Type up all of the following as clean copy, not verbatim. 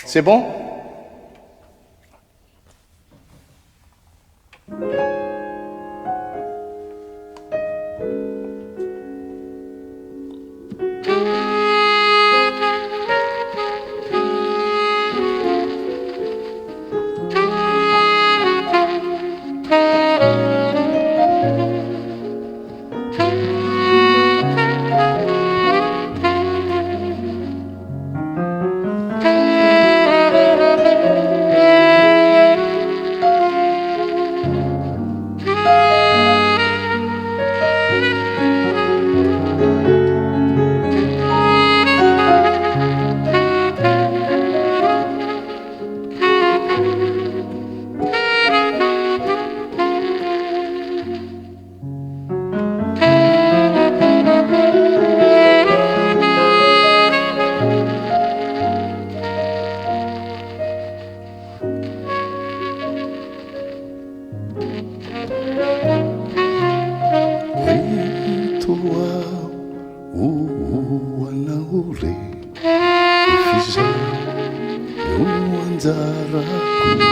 C'est bon? Wanaule ifiza nuanzaraku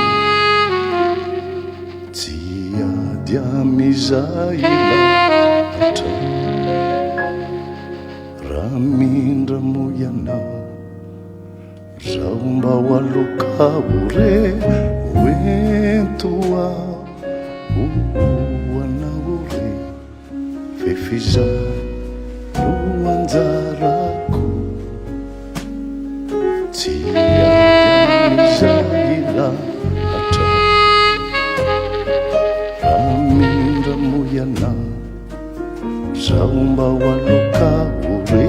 tia diamizaila ata ramindra muyana raumba walukabure wentua wanaule fefiza nuanzaraku tia diamizaila ata ramindra muyana raumba walukabure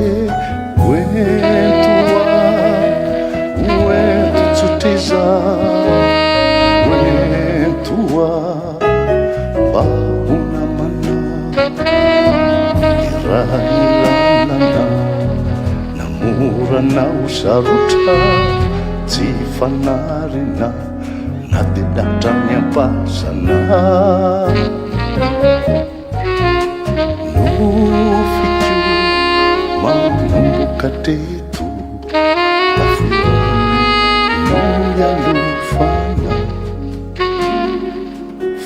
wentua wentutiza wentua baunamana irailanana namura na usaruta tifanarina nadidatanya pasana nufichu mamumbuka tetu afura nuyalufana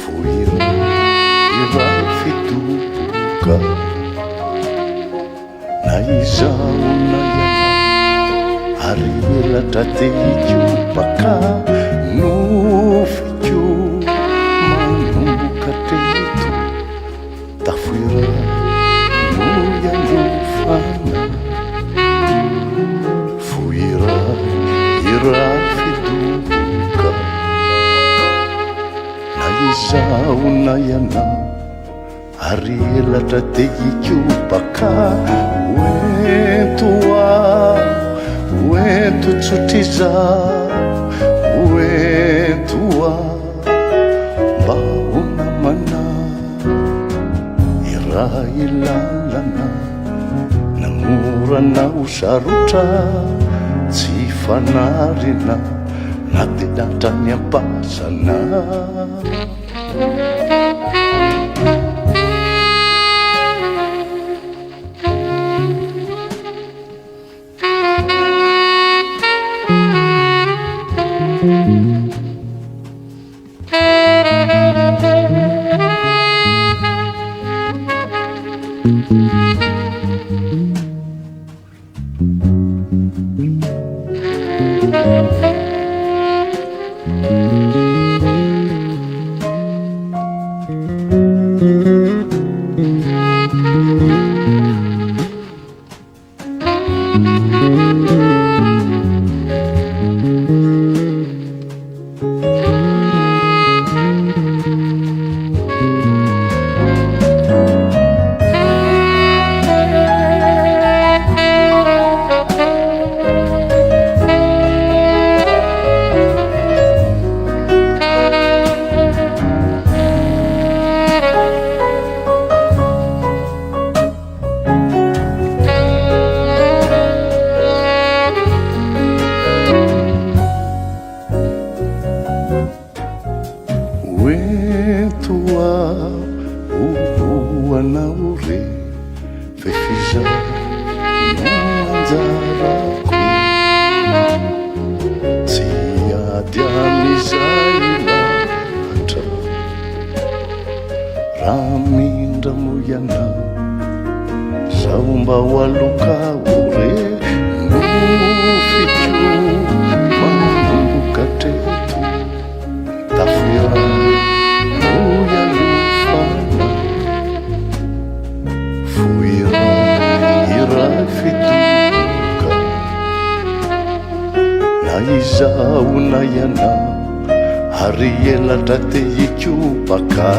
fuira irafitubuka naizaunayana arivela tateiju paka nufichu mamumbuka tetu tafwira nuyalufana fuira irafiduka naizaunayana ariela tateijupaka wentua wentutsutiza wentua baunamana irailalana namura na usaruta tifanarina nadidatanya pasana Ramindra moyana Zaumba waloka ure Nufichu Manumbuka tetu Tafira Muya lufana Fuira Ira fituka Na izau na yana Hariela tate yichu baka